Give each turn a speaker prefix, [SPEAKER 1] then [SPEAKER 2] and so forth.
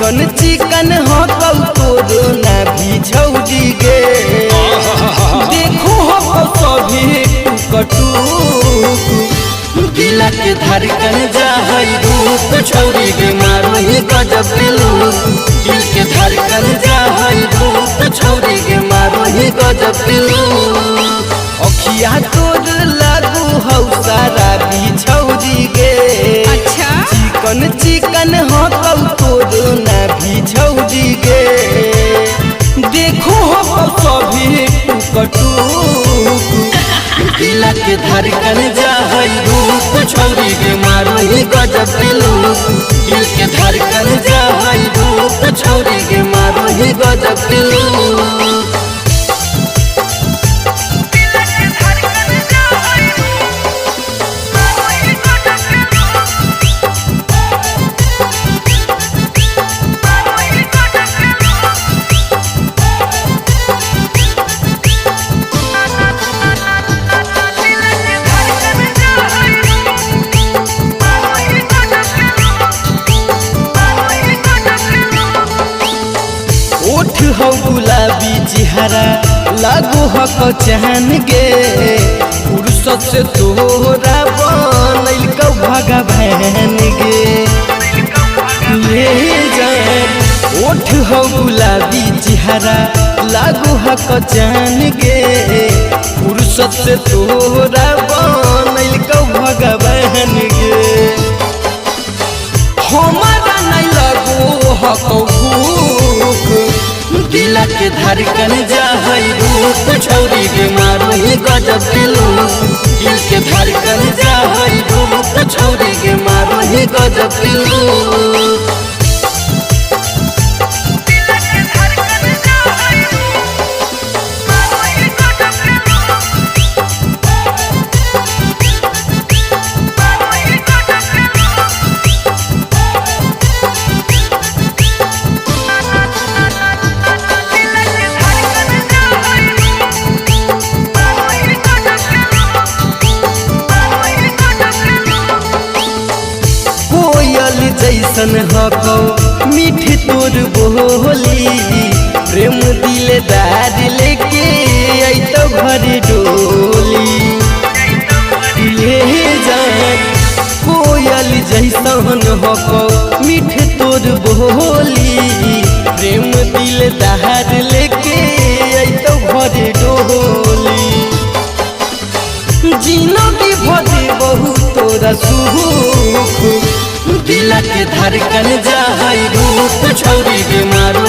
[SPEAKER 1] चिकन चिकन हो तोरो ना भी छौरी गे देखो हो सभी टुकटुक दिला के धड़कन जाहई रूप छौरी गे मारो ही गजब लूक दिल के धड़कन जाहई रूप छौरी गे मारो ही गजब लूक अखिया तोर लागू हौ सारा भी छौरी गे
[SPEAKER 2] अच्छा
[SPEAKER 1] चिकन चिकन हो तोरो ना भी छौरी गे देखो हो सभी टुकटुक दिला के धड़कन जाहई रूप छौरी गे मारो ही गजब लूक दिल के धड़कन जाहई रूप छौरी गे मारो ही गजब लूक ओठ हो गुलाबी चेहरा लागो हक चहन गे फुर्सत से तोरा बनल कौ भगवान गे ले जान ओठ हो गुलाबी चेहरा लागो हक चहन गे फुर्सत से तोरा बनल कौ भगवान गे हमारा नहीं लगो हको भूख दिला के धड़कन जाहई रूप छौरी गे मारो ही गजब लूक दिल के धड़कन जाहई रूप छौरी गे मारो ही गजब लूक कोयल जैसन हको मीठी तोर बोली प्रेम दिलदार लेके अइतो घर डोली ले जान कोयल जैसन हको मीठी तोर बोली प्रेम दिलदार लेके अइतो घर डोली जिंदगी भरे बहु तोरा सुख दिला के धड़कन जाहई रूप छौरी गे मारो